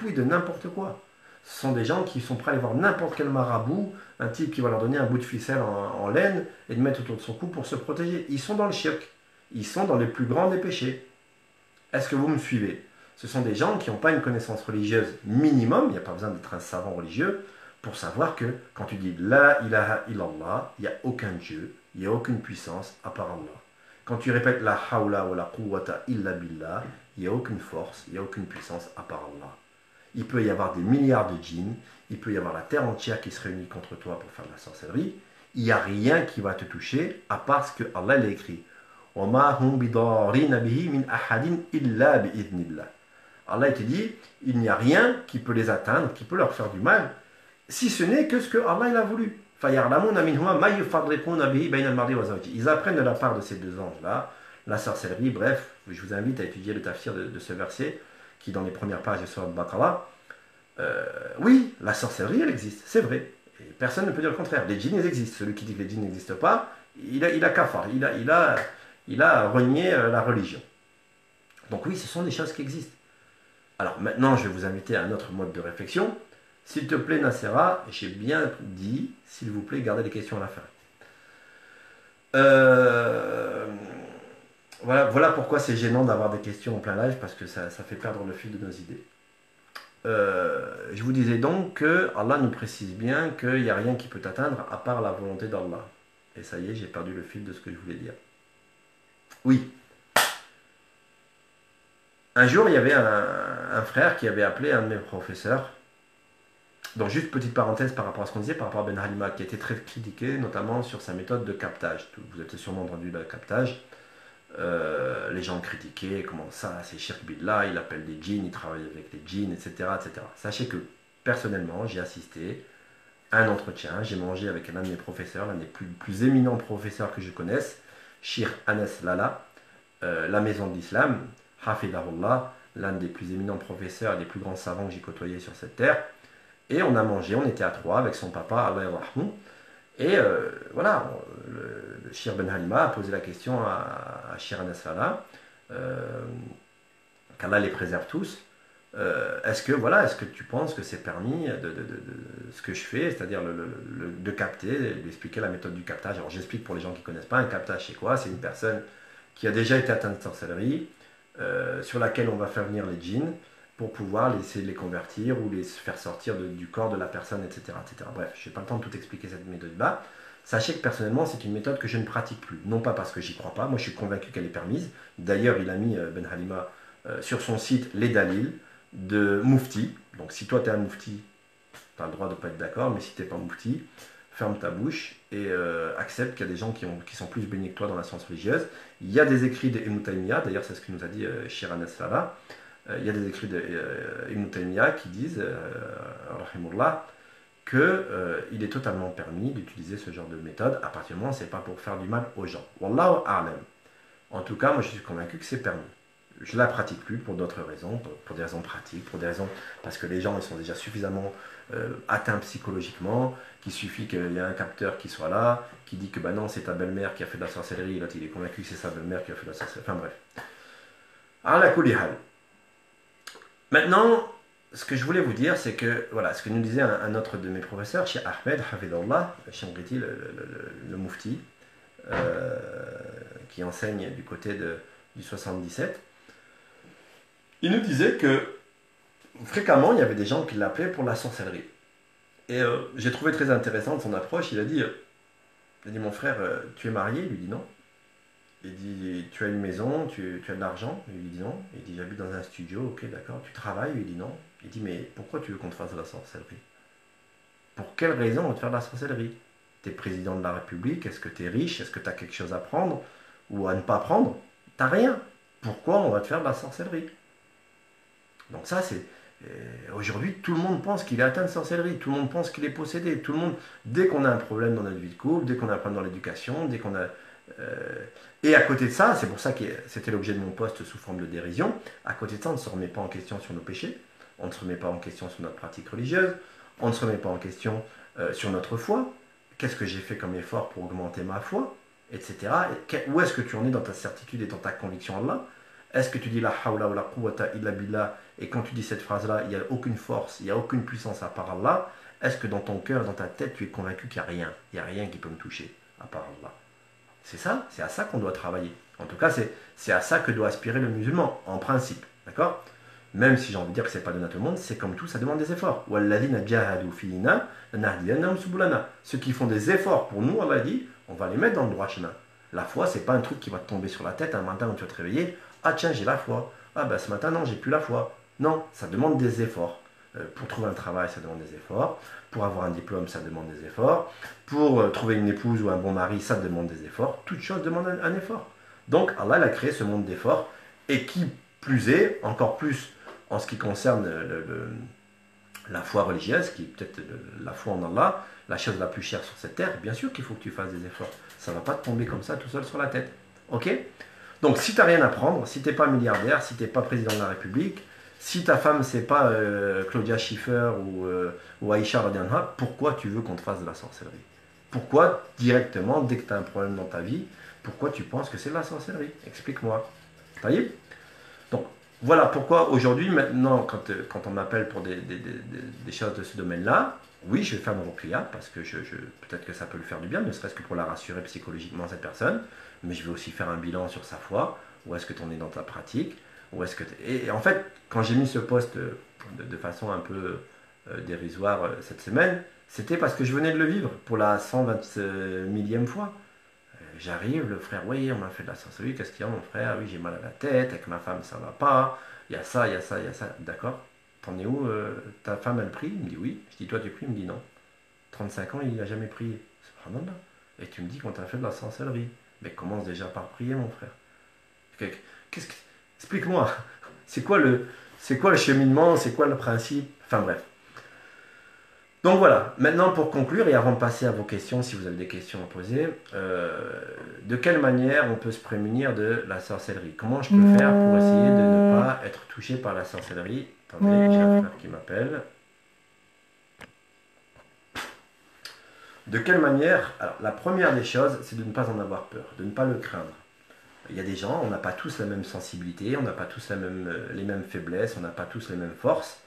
et de n'importe quoi. Ce sont des gens qui sont prêts à aller voir n'importe quel marabout, un type qui va leur donner un bout de ficelle en laine et de mettre autour de son cou pour se protéger. Ils sont dans le shirk, ils sont dans les plus grands des péchés. Est-ce que vous me suivez? Ce sont des gens qui n'ont pas une connaissance religieuse minimum, il n'y a pas besoin d'être un savant religieux, pour savoir que quand tu dis La ilaha illallah, il n'y a aucun Dieu, il n'y a aucune puissance à part Allah. Quand tu répètes La hawla wa la quwwata illa billah, il n'y a aucune force, il n'y a aucune puissance à part Allah. Il peut y avoir des milliards de djinns, il peut y avoir la terre entière qui se réunit contre toi pour faire de la sorcellerie, il n'y a rien qui va te toucher à part ce que Allah l'a écrit. Allah te dit, il n'y a rien qui peut les atteindre, qui peut leur faire du mal, si ce n'est que ce que Allah il a voulu. Ils apprennent de la part de ces deux anges-là, la sorcellerie, bref, je vous invite à étudier le tafsir de ce verset, qui dans les premières pages de Surat Baqarah. Oui, la sorcellerie, elle existe, c'est vrai. Et personne ne peut dire le contraire. Les djinns, ils existent. Celui qui dit que les djinns n'existent pas, il a kafar, il a renié la religion. Donc oui, ce sont des choses qui existent. Alors maintenant, je vais vous inviter à un autre mode de réflexion. S'il te plaît, Nassera, j'ai bien dit, s'il vous plaît, gardez les questions à la fin. Voilà pourquoi c'est gênant d'avoir des questions en plein live, parce que ça fait perdre le fil de nos idées. Je vous disais donc que Allah nous précise bien qu'il n'y a rien qui peut t'atteindre à part la volonté d'Allah. Et ça y est, j'ai perdu le fil de ce que je voulais dire. Oui. Un jour, il y avait un frère qui avait appelé un de mes professeurs. Donc, juste petite parenthèse par rapport à ce qu'on disait, par rapport à Ben Halima, qui a été très critiqué, notamment sur sa méthode de captage. Vous avez sûrement entendu le captage. Les gens critiquaient, comment ça, c'est shirk billah, il appelle des djinns, il travaille avec les djinns, etc., etc. Sachez que, personnellement, j'ai assisté à un entretien, j'ai mangé avec l'un de mes professeurs, l'un des plus éminents professeurs que je connaisse, Cheikh Anas Lala, la maison de l'islam, hafidahullah, l'un des plus éminents professeurs et des plus grands savants que j'ai côtoyés sur cette terre. Et on a mangé, on était à trois avec son papa, Allah yarhamou. Et voilà, le Shir Ben Halima a posé la question à Shir Nasrallah, qu'Allah les préserve tous. Est-ce que tu penses que c'est permis ce que je fais, c'est-à-dire de capter, d'expliquer la méthode du captage. Alors j'explique pour les gens qui ne connaissent pas, un captage c'est quoi? C'est une personne qui a déjà été atteinte de sorcellerie, sur laquelle on va faire venir les djinns pour pouvoir essayer de les convertir ou les faire sortir du corps de la personne, etc. etc. Bref, je n'ai pas le temps de tout expliquer cette méthode-là. Sachez que personnellement, c'est une méthode que je ne pratique plus. Non pas parce que j'y crois pas, moi je suis convaincu qu'elle est permise. D'ailleurs, il a mis Ben Halima sur son site les dalils de Moufti. Donc si toi tu es un Moufti, tu as le droit de ne pas être d'accord, mais si tu n'es pas Moufti, ferme ta bouche et accepte qu'il y a des gens qui sont plus baignés que toi dans la science religieuse. Il y a des écrits d'Ibn Taymiyyah, d'ailleurs c'est ce que nous a dit Shir Nasrallah. Il y a des écrits d'Ibn Taymiyyah qui disent, rahimullah, qu'il est totalement permis d'utiliser ce genre de méthode à partir du moment où ce n'est pas pour faire du mal aux gens. Wallahu a'lam. En tout cas, moi je suis convaincu que c'est permis. Je ne la pratique plus pour d'autres raisons, pour des raisons pratiques, pour des raisons parce que les gens ils sont déjà suffisamment atteints psychologiquement, qu'il suffit qu'il y ait un capteur qui soit là, qui dit que bah non, c'est ta belle-mère qui a fait de la sorcellerie, et l'autre il est convaincu que c'est sa belle-mère qui a fait de la sorcellerie. Enfin bref. Ala kulli hal. Maintenant, ce que je voulais vous dire, c'est que, voilà, ce que nous disait un autre de mes professeurs, chez Ahmed Hafidallah, chez Mgriti, le Moufti, qui enseigne du côté du 77, il nous disait que fréquemment, il y avait des gens qui l'appelaient pour la sorcellerie. Et j'ai trouvé très intéressante son approche. Il a dit, mon frère, tu es marié? Il lui dit non. Il dit, tu as une maison, tu as de l'argent? Il lui dit non. Il dit, j'habite dans un studio, ok, d'accord. Tu travailles? Il lui dit non. Il dit, mais pourquoi tu veux qu'on te fasse de la sorcellerie? Pour quelle raison on va te faire de la sorcellerie? Tu es président de la République, est-ce que tu es riche? Est-ce que tu as quelque chose à prendre ou à ne pas prendre? T'as rien. Pourquoi on va te faire de la sorcellerie? Donc ça, c'est... Aujourd'hui, tout le monde pense qu'il est atteint de sorcellerie, tout le monde pense qu'il est possédé, tout le monde, dès qu'on a un problème dans notre vie de couple, dès qu'on a un problème dans l'éducation, dès qu'on a... Et à côté de ça, c'est pour ça que c'était l'objet de mon poste sous forme de dérision, à côté de ça, on ne se remet pas en question sur nos péchés, on ne se remet pas en question sur notre pratique religieuse, on ne se remet pas en question sur notre foi, qu'est-ce que j'ai fait comme effort pour augmenter ma foi, etc. Où est-ce que tu en es dans ta certitude et dans ta conviction en Allah? Est-ce que tu dis la hawla wa la quwwata illa billah et quand tu dis cette phrase-là, il n'y a aucune force, il n'y a aucune puissance à part Allah? Est-ce que dans ton cœur, dans ta tête, tu es convaincu qu'il n'y a rien? Il n'y a rien qui peut me toucher à part Allah. C'est ça, c'est à ça qu'on doit travailler. En tout cas, c'est à ça que doit aspirer le musulman, en principe. D'accord? Même si j'ai envie de dire que ce n'est pas donné à tout le monde, c'est comme tout, ça demande des efforts. Ceux qui font des efforts pour nous, Allah dit, on va les mettre dans le droit chemin. La foi, c'est pas un truc qui va te tomber sur la tête un matin où tu vas te réveiller. Ah tiens, j'ai la foi. Ah ben ce matin, non, j'ai plus la foi. Non, ça demande des efforts. Pour trouver un travail, ça demande des efforts. Pour avoir un diplôme, ça demande des efforts. Pour trouver une épouse ou un bon mari, ça demande des efforts. Toute chose demande un effort. Donc Allah il a créé ce monde d'efforts. Et qui plus est, encore plus en ce qui concerne la foi religieuse, qui est peut-être la foi en Allah, la chose la plus chère sur cette terre, bien sûr qu'il faut que tu fasses des efforts. Ça ne va pas te tomber comme ça tout seul sur la tête. Ok? Donc si tu n'as rien à prendre, si tu n'es pas milliardaire, si tu n'es pas président de la République, si ta femme c'est pas Claudia Schiffer ou Aïcha Radianha, pourquoi tu veux qu'on te fasse de la sorcellerie? Pourquoi directement, dès que tu as un problème dans ta vie, pourquoi tu penses que c'est de la sorcellerie? Explique-moi. Ça y est? Donc voilà pourquoi aujourd'hui, maintenant, quand on m'appelle pour des choses de ce domaine-là, oui, je vais faire mon ruqya parce que peut-être que ça peut lui faire du bien, ne serait-ce que pour la rassurer psychologiquement cette personne, mais je vais aussi faire un bilan sur sa foi, où est-ce que tu en es dans ta pratique, où est-ce que et en fait, quand j'ai mis ce post de façon un peu dérisoire cette semaine, c'était parce que je venais de le vivre pour la 120 millième fois. J'arrive, le frère, oui, on m'a fait de la sorcellerie, qu'est-ce qu'il y a mon frère? Oui, j'ai mal à la tête, avec ma femme ça va pas, il y a ça, il y a ça, il y a ça. D'accord, t'en es où? Ta femme elle prie? Il me dit oui. Je dis toi tu pries? Il me dit non. 35 ans, il n'a jamais prié. Subhanallah. Et tu me dis qu'on t'a fait de la sorcellerie. Mais commence déjà par prier mon frère. Explique-moi, c'est quoi le cheminement, c'est quoi le principe? Enfin bref. Donc voilà, maintenant pour conclure et avant de passer à vos questions, si vous avez des questions à poser, de quelle manière on peut se prémunir de la sorcellerie? Comment je peux faire pour essayer de ne pas être touché par la sorcellerie? Attendez, j'ai un frère qui m'appelle. De quelle manière? Alors la première des choses, c'est de ne pas en avoir peur, de ne pas le craindre. Il y a des gens, on n'a pas tous la même sensibilité, on n'a pas tous les mêmes faiblesses, on n'a pas tous les mêmes forces.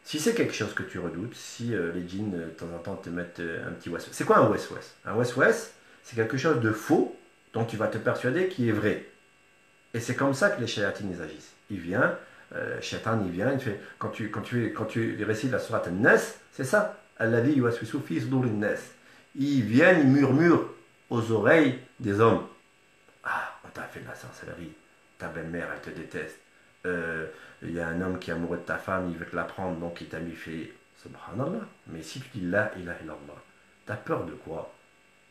Si c'est quelque chose que tu redoutes, si les djinns de temps en temps te mettent un petit wes-wes. C'est quoi un wes-wes? Un wes-wes, c'est quelque chose de faux dont tu vas te persuader qui est vrai. Et c'est comme ça que les shayatines ils agissent. Il vient, shaitan il vient, il fait, quand tu récites la sourate An-Nas, c'est ça. Alladhi yuwaswisu fi sudurin nas. Ils viennent, ils murmurent aux oreilles des hommes. Ah, on t'a fait de la sorcellerie. Ta belle-mère, elle te déteste. Il y a un homme qui est amoureux de ta femme, il veut te la prendre, donc il t'a mis fait Subhanallah. Mais si tu dis La ilaha illallah, t'as peur de quoi?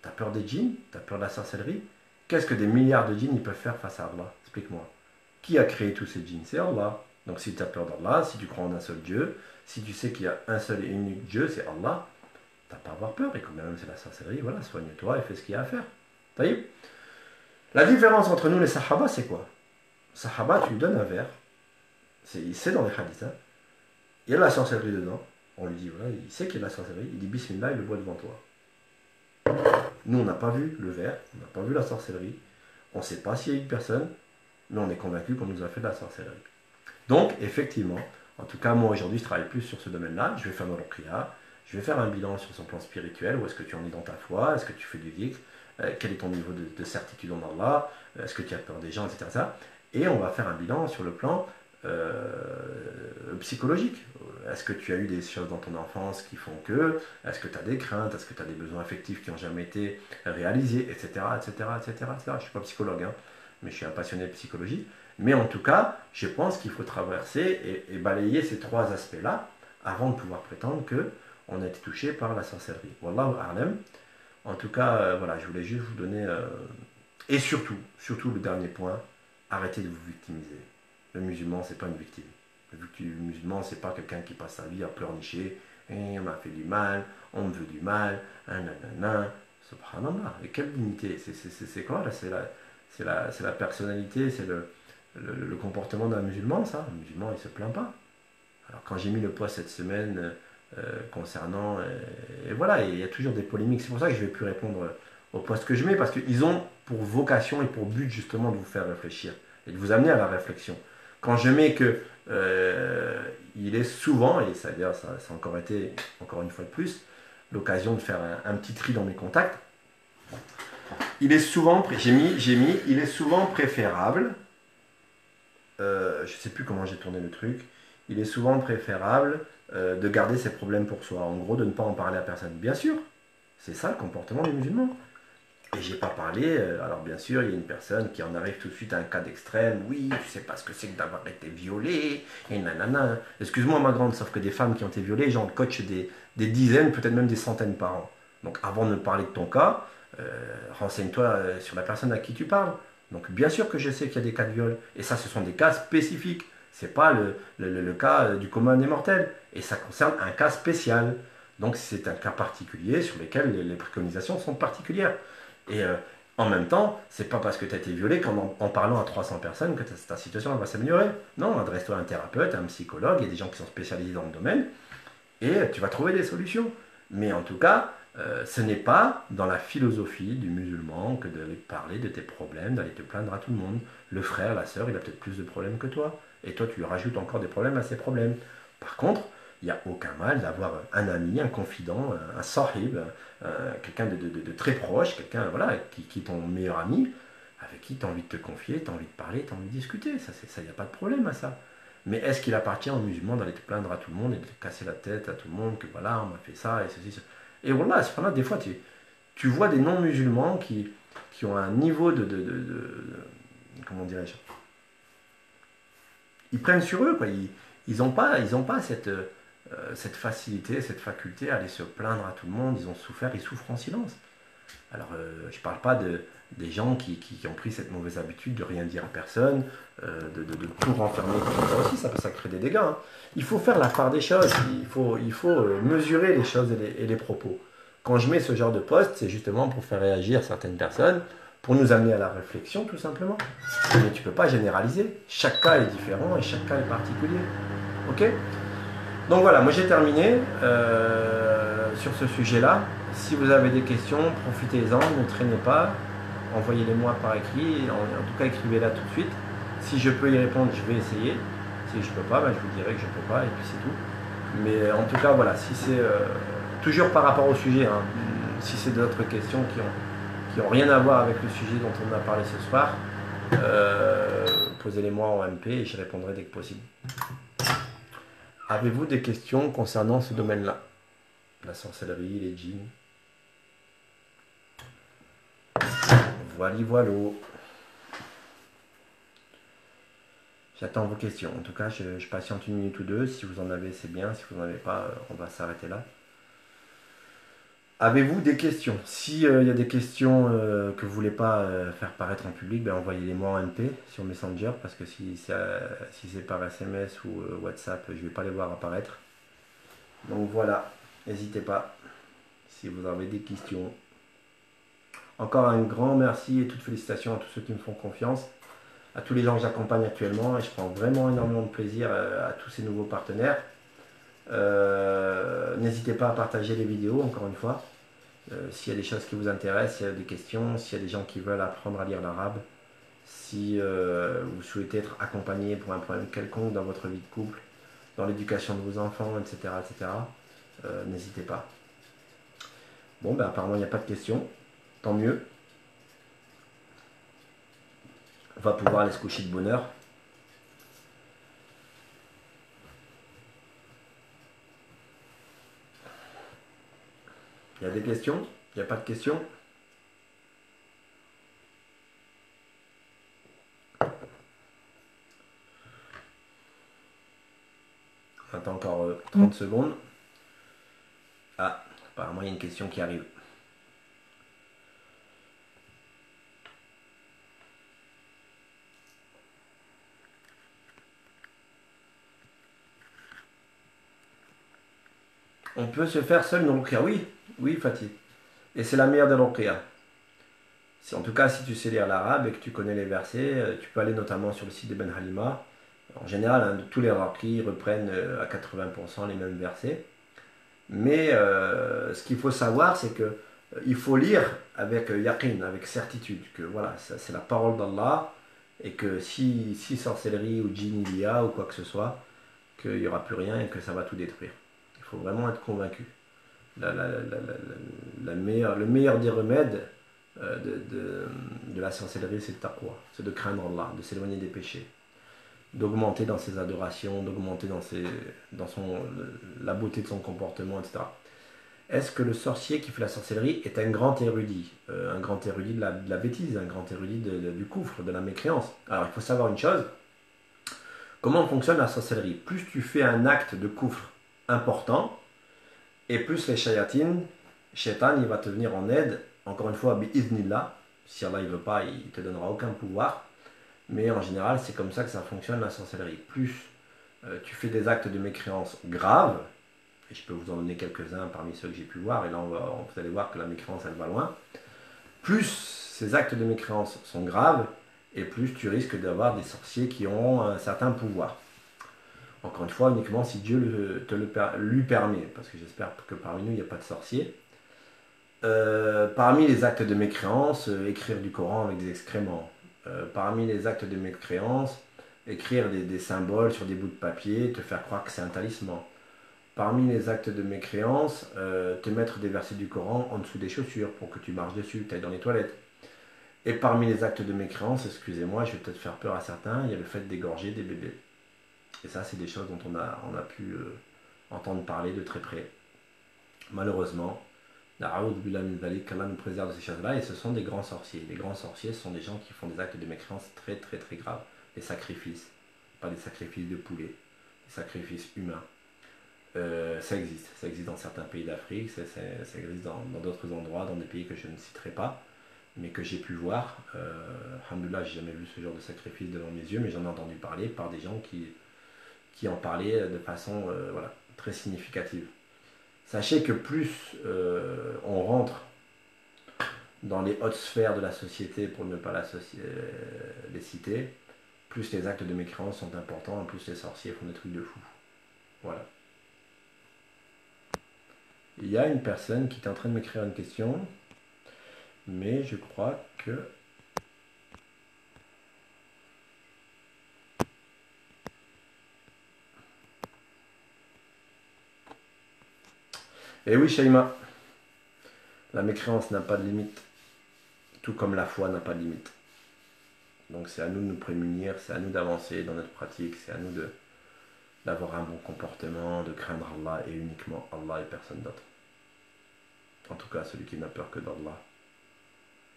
T'as peur des djinns? T'as peur de la sorcellerie? Qu'est-ce que des milliards de djinns ils peuvent faire face à Allah? Explique-moi. Qui a créé tous ces djinns? C'est Allah. Donc si tu as peur d'Allah, si tu crois en un seul Dieu, si tu sais qu'il y a un seul et unique Dieu, c'est Allah, t'as pas à avoir peur. Et quand même c'est la sorcellerie, voilà, soigne-toi et fais ce qu'il y a à faire. Vous voyez? La différence entre nous les Sahaba, c'est quoi? Sahaba, tu lui donnes un verre, c'est dans les hadiths, hein. Il y a la sorcellerie dedans. On lui dit, voilà, il sait qu'il y a la sorcellerie, il dit Bismillah, il le boit devant toi. Nous, on n'a pas vu le verre, on n'a pas vu la sorcellerie, on ne sait pas s'il y a une personne, mais on est convaincu qu'on nous a fait de la sorcellerie. Donc, effectivement, en tout cas, moi aujourd'hui, je travaille plus sur ce domaine-là, je vais faire ma ruqya, je vais faire un bilan sur son plan spirituel, où est-ce que tu en es dans ta foi, est-ce que tu fais du dhikr, quel est ton niveau de certitude en Allah, est-ce que tu as peur des gens, etc. Et on va faire un bilan sur le plan psychologique. Est-ce que tu as eu des choses dans ton enfance qui font que, est-ce que tu as des craintes, est-ce que tu as des besoins affectifs qui n'ont jamais été réalisés, etc., etc., etc., etc. Je ne suis pas psychologue, hein, mais je suis un passionné de psychologie. Mais en tout cas, je pense qu'il faut traverser et balayer ces trois aspects-là avant de pouvoir prétendre que on a été touché par la sorcellerie. Wallahu a'lam. En tout cas, voilà, je voulais juste vous donner... et surtout le dernier point, arrêtez de vous victimiser. Le musulman, c'est pas une victime. Le musulman, c'est pas quelqu'un qui passe sa vie à pleurnicher. On m'a fait du mal, on me veut du mal, nanana. Subhanallah. Et quelle dignité? C'est quoi là? C'est la personnalité, c'est le comportement d'un musulman, ça. Le musulman, il se plaint pas. Alors quand j'ai mis le post cette semaine concernant... et voilà, il y a toujours des polémiques. C'est pour ça que je ne vais plus répondre aux posts que je mets, parce qu'ils ont pour vocation et pour but justement de vous faire réfléchir et de vous amener à la réflexion. Quand je mets que il est souvent, et ça, d'ailleurs, ça a encore été, encore une fois de plus, l'occasion de faire un petit tri dans mes contacts, il est souvent, il est souvent préférable, je ne sais plus comment j'ai tourné le truc, il est souvent préférable de garder ses problèmes pour soi. En gros, de ne pas en parler à personne. Bien sûr, c'est ça le comportement des musulmans. Et j'ai pas parlé, alors bien sûr, il y a une personne qui en arrive tout de suite à un cas d'extrême. Oui, tu sais pas ce que c'est que d'avoir été violée, et nanana. Excuse-moi, ma grande, sauf que des femmes qui ont été violées, j'en coach des dizaines, peut-être même des centaines par an. Donc avant de me parler de ton cas, renseigne-toi sur la personne à qui tu parles. Donc bien sûr que je sais qu'il y a des cas de viol, et ça, ce sont des cas spécifiques. C'est pas le cas du commun des mortels. Et ça concerne un cas spécial. Donc c'est un cas particulier sur lequel les préconisations sont particulières. Et en même temps, c'est pas parce que tu as été violé qu'en parlant à 300 personnes que ta situation va s'améliorer. Non, adresse-toi à un thérapeute, à un psychologue, il y a des gens qui sont spécialisés dans le domaine, et tu vas trouver des solutions. Mais en tout cas, ce n'est pas dans la philosophie du musulman que d'aller parler de tes problèmes, d'aller te plaindre à tout le monde. Le frère, la sœur, il a peut-être plus de problèmes que toi. Et toi, tu lui rajoutes encore des problèmes à ses problèmes. Par contre, il n'y a aucun mal d'avoir un ami, un confident, un sahib, quelqu'un de très proche, quelqu'un voilà, qui est ton meilleur ami, avec qui tu as envie de te confier, tu as envie de parler, tu as envie de discuter. Ça, il n'y a pas de problème à ça. Mais est-ce qu'il appartient aux musulmans d'aller te plaindre à tout le monde et de te casser la tête à tout le monde que voilà, on m'a fait ça et ceci, ça. Et voilà, à ce moment-là, des fois, tu vois des non-musulmans qui ont un niveau comment dirais-je, ils prennent sur eux, quoi. Ils n'ont pas cette facilité, cette faculté à aller se plaindre à tout le monde. Ils ont souffert, ils souffrent en silence. Alors, je ne parle pas des gens qui ont pris cette mauvaise habitude de rien dire à personne, de tout renfermer. Ça aussi, ça crée des dégâts. Hein. Il faut faire la part des choses. Il faut mesurer les choses et les propos. Quand je mets ce genre de post, c'est justement pour faire réagir certaines personnes, pour nous amener à la réflexion, tout simplement. Mais tu ne peux pas généraliser. Chaque cas est différent et chaque cas est particulier. Ok? Donc voilà, moi j'ai terminé sur ce sujet-là. Si vous avez des questions, profitez-en, ne traînez pas, envoyez-les-moi par écrit, en tout cas écrivez-la tout de suite. Si je peux y répondre, je vais essayer. Si je ne peux pas, ben, je vous dirai que je ne peux pas et puis c'est tout. Mais en tout cas, voilà, si c'est toujours par rapport au sujet, hein, si c'est d'autres questions qui ont rien à voir avec le sujet dont on a parlé ce soir, posez-les-moi en MP et je répondrai dès que possible. Avez-vous des questions concernant ce domaine-là? La sorcellerie, les djinns. Voilà. J'attends vos questions. En tout cas, je patiente une minute ou deux. Si vous en avez, c'est bien. Si vous n'en avez pas, on va s'arrêter là. Avez-vous des questions? Si y a des questions que vous ne voulez pas faire paraître en public, ben, envoyez-les-moi en MP sur Messenger. Parce que si c'est par SMS ou WhatsApp, je ne vais pas les voir apparaître. Donc voilà, n'hésitez pas si vous avez des questions. Encore un grand merci et toutes félicitations à tous ceux qui me font confiance, à tous les gens que j'accompagne actuellement et je prends vraiment énormément de plaisir à tous ces nouveaux partenaires. N'hésitez pas à partager les vidéos, encore une fois, s'il y a des choses qui vous intéressent, s'il y a des questions, s'il y a des gens qui veulent apprendre à lire l'arabe, si vous souhaitez être accompagné pour un problème quelconque dans votre vie de couple, dans l'éducation de vos enfants, etc., n'hésitez pas. Bon, ben apparemment il n'y a pas de questions, tant mieux. On va pouvoir aller se coucher de bonne heure. Il y a des questions? Il n'y a pas de questions? On attend encore 30 secondes. Ah, apparemment il y a une question qui arrive. On peut se faire seul une ruqya? Oui Fatih. Et c'est la meilleure des ruqya. En tout cas, si tu sais lire l'arabe et que tu connais les versets, tu peux aller notamment sur le site de Ben Halima. En général, hein, tous les ruqyas reprennent à 80% les mêmes versets. Mais ce qu'il faut savoir, c'est que il faut lire avec yaqin, avec certitude, que voilà, c'est la parole d'Allah, et que si sorcellerie ou djinn il y a, ou quoi que ce soit, qu'il n'y aura plus rien et que ça va tout détruire. Il faut vraiment être convaincu. Le meilleur des remèdes de la sorcellerie, c'est le taqwa, c'est de craindre Allah, de s'éloigner des péchés, d'augmenter dans ses adorations, d'augmenter dans la beauté de son comportement, etc. Est-ce que le sorcier qui fait la sorcellerie est un grand érudit de la bêtise, un grand érudit du coufre, de la mécréance? Alors il faut savoir une chose, comment fonctionne la sorcellerie? Plus tu fais un acte de coufre important, et plus les shayatines, shaitan, il va te venir en aide, encore une fois, bi-iznillah, si Allah ne veut pas, il ne te donnera aucun pouvoir, mais en général, c'est comme ça que ça fonctionne la sorcellerie. Plus tu fais des actes de mécréance graves, et je peux vous en donner quelques-uns parmi ceux que j'ai pu voir, et là vous allez voir que la mécréance elle va loin, plus ces actes de mécréance sont graves, et plus tu risques d'avoir des sorciers qui ont un certain pouvoir. Encore une fois, uniquement si Dieu lui permet, parce que j'espère que parmi nous il n'y a pas de sorciers. Parmi les actes de mécréance, écrire du Coran avec des excréments. Parmi les actes de mécréance, écrire des symboles sur des bouts de papier, te faire croire que c'est un talisman. Parmi les actes de mécréance, te mettre des versets du Coran en dessous des chaussures pour que tu marches dessus, tu ailles dans les toilettes. Et parmi les actes de mécréance, excusez-moi, je vais peut-être faire peur à certains, il y a le fait d'égorger des bébés. Et ça, c'est des choses dont on a pu entendre parler de très près. Malheureusement, qu'Allah nous préserve de ces choses-là, et ce sont des grands sorciers. Les grands sorciers sont des gens qui font des actes de mécréance très très très graves. Des sacrifices, pas des sacrifices de poulet, des sacrifices humains. Ça existe dans certains pays d'Afrique, ça existe dans d'autres endroits, dans des pays que je ne citerai pas, mais que j'ai pu voir. Alhamdoulilah, j'ai jamais vu ce genre de sacrifice devant mes yeux, mais j'en ai entendu parler par des gens qui en parlaient de façon voilà, très significative. Sachez que plus on rentre dans les hautes sphères de la société, pour ne pas les citer, plus les actes de mécréance sont importants, plus les sorciers font des trucs de fou. Voilà. Il y a une personne qui est en train de m'écrire une question, mais je crois que... Eh oui, Shaima, la mécréance n'a pas de limite, tout comme la foi n'a pas de limite. Donc c'est à nous de nous prémunir, c'est à nous d'avancer dans notre pratique, c'est à nous d'avoir un bon comportement, de craindre Allah et uniquement Allah et personne d'autre. En tout cas, celui qui n'a peur que d'Allah,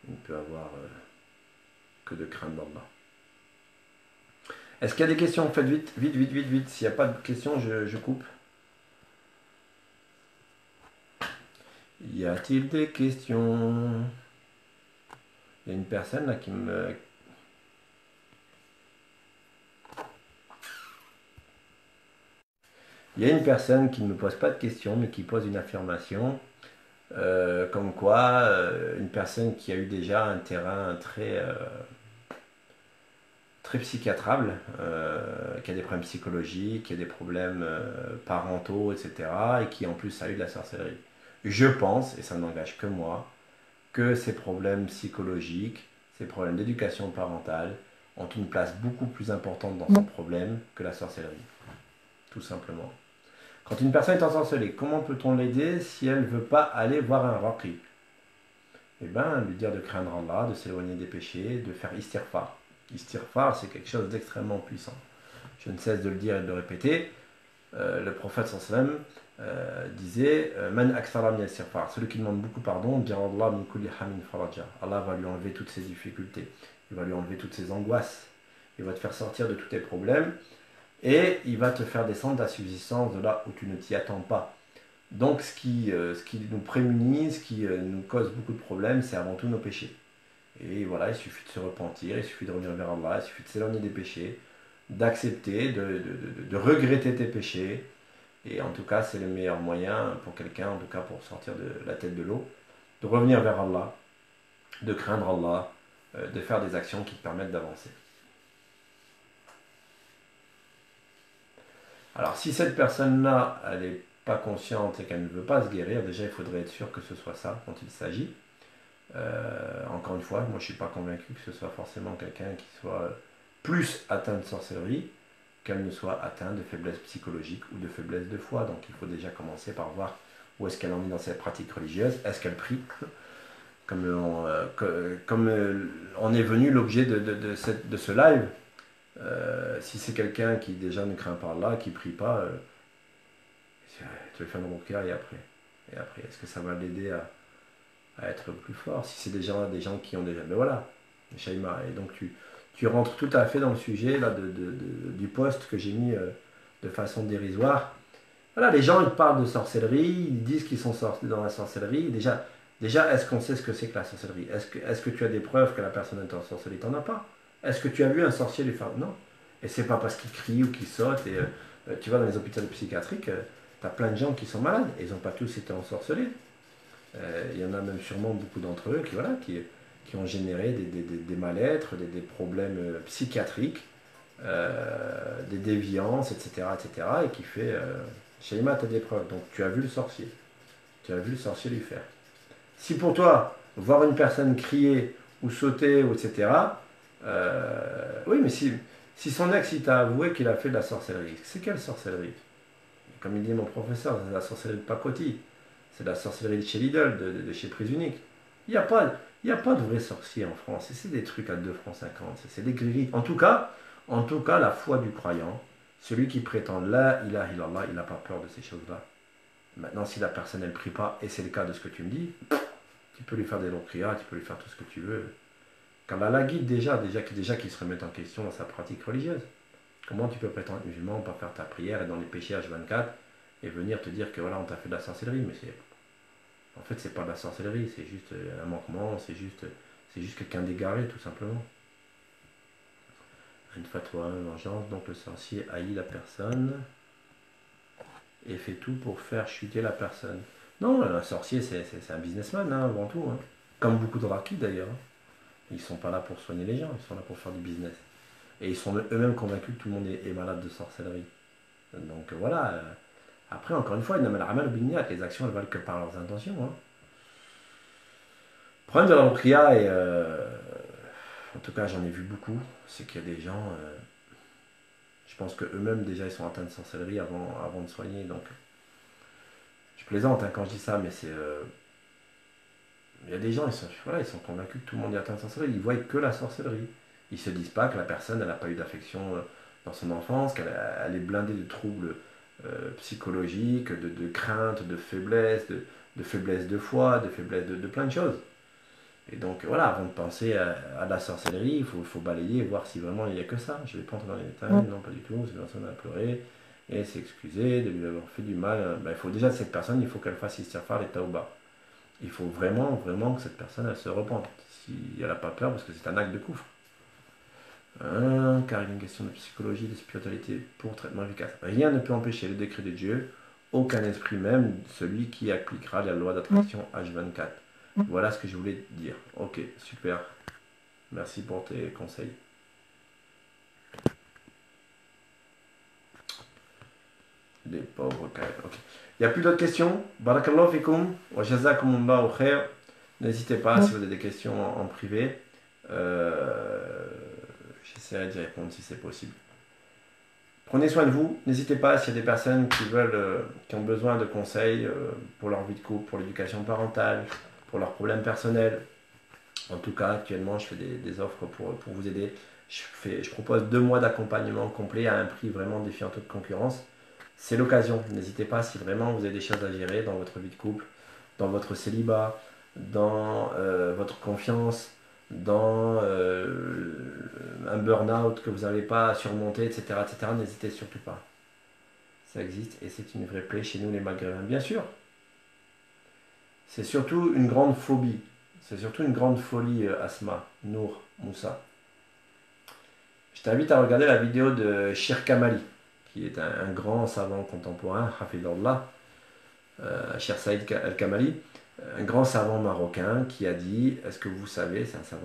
il ne peut avoir que de crainte d'Allah. Est-ce qu'il y a des questions? Faites vite, vite, vite, vite, vite. S'il n'y a pas de questions, je coupe. Y a-t-il des questions? Il y a une personne là qui me... Il y a une personne qui ne me pose pas de questions, mais qui pose une affirmation. Comme quoi, une personne qui a eu déjà un terrain très psychiatrable, qui a des problèmes psychologiques, qui a des problèmes parentaux, etc., et qui en plus a eu de la sorcellerie. Je pense, et ça n'engage que moi, que ces problèmes psychologiques, ces problèmes d'éducation parentale, ont une place beaucoup plus importante dans son problème que la sorcellerie. Tout simplement. Quand une personne est ensorcelée, comment peut-on l'aider si elle ne veut pas aller voir un raqi? Eh bien, lui dire de craindre Allah, de s'éloigner des péchés, de faire istighfar. Istighfar, c'est quelque chose d'extrêmement puissant. Je ne cesse de le dire et de le répéter. Le prophète sallam disait Man akthara min istighfar, celui qui demande beaucoup pardon, dira Allah min kulli hamin faraja. Allah va lui enlever toutes ses difficultés, il va lui enlever toutes ses angoisses, il va te faire sortir de tous tes problèmes et il va te faire descendre ta subsistance de là où tu ne t'y attends pas. Donc ce qui nous prémunit, ce qui nous cause beaucoup de problèmes, c'est avant tout nos péchés. Et voilà, il suffit de se repentir, il suffit de revenir vers Allah, il suffit de s'éloigner des péchés, d'accepter, de regretter tes péchés. Et en tout cas, c'est le meilleur moyen pour quelqu'un, en tout cas pour sortir de la tête de l'eau, de revenir vers Allah, de craindre Allah, de faire des actions qui te permettent d'avancer. Alors si cette personne-là, elle n'est pas consciente et qu'elle ne veut pas se guérir, déjà il faudrait être sûr que ce soit ça dont il s'agit. Encore une fois, moi je ne suis pas convaincu que ce soit forcément quelqu'un qui soit plus atteint de sorcellerie qu'elle ne soit atteinte de faiblesse psychologique ou de faiblesse de foi. Donc il faut déjà commencer par voir où est-ce qu'elle en est dans ses pratiques religieuses. Est-ce qu'elle prie comme on est venu l'objet de ce live. Si c'est quelqu'un qui déjà ne craint pas Allah, qui ne prie pas, tu vas faire une ruqya et après, est-ce que ça va l'aider à être plus fort? Si c'est des gens qui ont déjà... Ben voilà, Shaima. Et donc tu rentres tout à fait dans le sujet là, du post que j'ai mis de façon dérisoire. Voilà, les gens ils parlent de sorcellerie, ils disent qu'ils sont dans la sorcellerie. Déjà est-ce qu'on sait ce que c'est que la sorcellerie? Est-ce que tu as des preuves que la personne est en sorcellerie? T'en as pas. Est-ce que tu as vu un sorcier lui faire? Non. Et c'est pas parce qu'il crie ou qu'il saute. Et tu vas dans les hôpitaux psychiatriques, tu as plein de gens qui sont malades et ils n'ont pas tous été ensorcelés. Il y en a même sûrement beaucoup d'entre eux qui ont généré des mal-être, des problèmes psychiatriques, des déviances, etc., etc. Et qui fait... Shaima, tu as des preuves. Donc tu as vu le sorcier. Tu as vu le sorcier lui faire. Si pour toi, voir une personne crier ou sauter, ou etc., oui, mais si son ex il t'a avoué qu'il a fait de la sorcellerie, c'est quelle sorcellerie? Comme il dit mon professeur, c'est la sorcellerie de pacotille. C'est la sorcellerie de chez Lidl, de chez Prise Unique. Il n'y a pas de vrais sorciers en France. C'est des trucs à 2 francs 50. C'est des grilles. En tout cas, la foi du croyant, celui qui prétend la ilaha illallah, il n'a pas peur de ces choses-là. Maintenant, si la personne, elle ne prie pas, et c'est le cas de ce que tu me dis, tu peux lui faire des longs prières, tu peux lui faire tout ce que tu veux. Quand Allah guide déjà qu'il se remette en question dans sa pratique religieuse. Comment tu peux prétendre musulman, pas faire ta prière et dans les péchés H24 et venir te dire que voilà, on t'a fait de la sorcellerie, mais en fait, c'est pas de la sorcellerie, c'est juste un manquement, c'est juste quelqu'un d'égaré, tout simplement. Une fatwa, une vengeance, donc le sorcier haït la personne et fait tout pour faire chuter la personne. Non, un sorcier, c'est un businessman, hein, avant tout. Hein. Comme beaucoup de rakis d'ailleurs. Hein. Ils sont pas là pour soigner les gens, ils sont là pour faire du business. Et ils sont eux-mêmes convaincus que tout le monde est malade de sorcellerie. Donc voilà. Après, encore une fois, les actions ne valent que par leurs intentions. Hein. Le problème de la ruqya, et en tout cas j'en ai vu beaucoup, c'est qu'il y a des gens, je pense qu'eux-mêmes déjà ils sont atteints de sorcellerie avant de soigner. Donc je plaisante hein, quand je dis ça, mais c'est... il y a des gens, voilà, ils sont convaincus que tout le monde est atteint de sorcellerie, ils voient que la sorcellerie. Ils se disent pas que la personne elle n'a pas eu d'affection dans son enfance, qu'elle est blindée de troubles psychologiques, de craintes, de faiblesse, de faiblesse de foi, de faiblesse de plein de choses. Et donc voilà, avant de penser à la sorcellerie, il faut balayer et voir si vraiment il n'y a que ça. Je ne vais pas entrer dans les détails, non pas du tout, cette personne a pleuré et s'excuser de lui avoir fait du mal. Ben, il faut déjà, cette personne, il faut qu'elle fasse istighfar et tauba. Il faut vraiment, vraiment que cette personne, elle se repente. Si elle n'a pas peur, parce que c'est un acte de coufre. Car il y a une question de psychologie, de spiritualité pour traitement efficace. Rien ne peut empêcher le décret de Dieu, aucun esprit même, celui qui appliquera la loi d'attraction H24. Voilà ce que je voulais te dire. Ok, super. Merci pour tes conseils. Les pauvres kayak. Ok. Il n'y a plus d'autres questions. Barakallahu fikum. Wa jazakumullahu khair. N'hésitez pas si vous avez des questions en privé. J'essaierai d'y répondre si c'est possible. Prenez soin de vous. N'hésitez pas s'il y a des personnes qui ont besoin de conseils pour leur vie de couple, pour l'éducation parentale, pour leurs problèmes personnels. En tout cas, actuellement, je fais des offres pour vous aider. Je propose 2 mois d'accompagnement complet à un prix vraiment défiant toute concurrence. C'est l'occasion. N'hésitez pas si vraiment vous avez des choses à gérer dans votre vie de couple, dans votre célibat, dans votre confiance, dans un burn-out que vous n'avez pas à surmonter, etc. etc. N'hésitez surtout pas. Ça existe et c'est une vraie plaie chez nous les Maghrébins. Bien sûr. C'est surtout une grande phobie. C'est surtout une grande folie, Asma, Nour, Moussa. Je t'invite à regarder la vidéo de Shir Kamali, qui est un grand savant contemporain, Hafidullah, Shir Saïd Al-Kamali, un grand savant marocain qui a dit, est-ce que vous savez, c'est un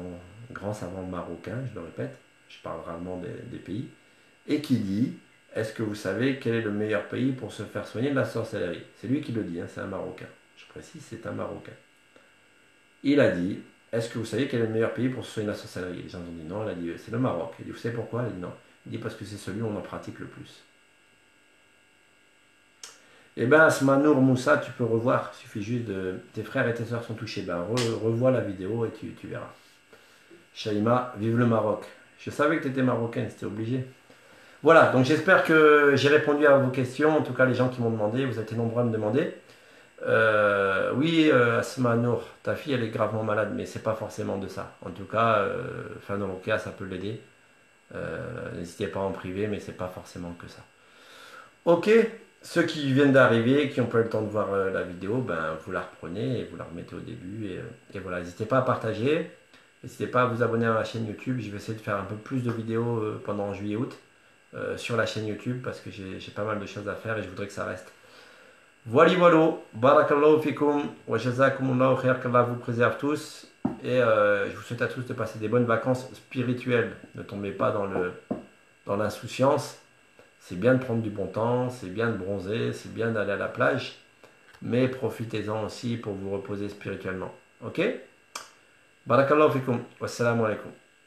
grand savant marocain, je le répète, je parle rarement des pays, et qui dit, est-ce que vous savez quel est le meilleur pays pour se faire soigner de la sorcellerie? C'est lui qui le dit, hein, c'est un Marocain. Je précise, c'est un Marocain. Il a dit, est-ce que vous savez quel est le meilleur pays pour se soigner de la sorcellerie? Les gens ont dit non, il a dit, c'est le Maroc. Il dit, vous savez pourquoi? Il a dit non. Il dit, parce que c'est celui où on en pratique le plus. Eh bien, Asma Nour Moussa, tu peux revoir, il suffit juste de... Tes frères et tes soeurs sont touchés, ben revois la vidéo et tu verras. Shaima, vive le Maroc. Je savais que tu étais marocaine, c'était obligé. Voilà, donc j'espère que j'ai répondu à vos questions, en tout cas les gens qui m'ont demandé, vous êtes nombreux à me demander. Oui, Asma Nour, ta fille elle est gravement malade, mais c'est pas forcément de ça. En tout cas, Fanorokia, ça peut l'aider. N'hésitez pas en privé, mais c'est pas forcément que ça. Ok, ceux qui viennent d'arriver, qui n'ont pas eu le temps de voir la vidéo, ben vous la reprenez et vous la remettez au début. Et voilà, n'hésitez pas à partager. N'hésitez pas à vous abonner à ma chaîne YouTube. Je vais essayer de faire un peu plus de vidéos pendant juillet-août sur la chaîne YouTube parce que j'ai pas mal de choses à faire et je voudrais que ça reste. Voilà, barakallahu fikum, wa jazakumullahu khair, qu'Allah vous préserve tous. Et je vous souhaite à tous de passer des bonnes vacances spirituelles. Ne tombez pas dans l'insouciance. C'est bien de prendre du bon temps, c'est bien de bronzer, c'est bien d'aller à la plage. Mais profitez-en aussi pour vous reposer spirituellement. Ok? Barakallahu fikum. Wassalamu alaikum.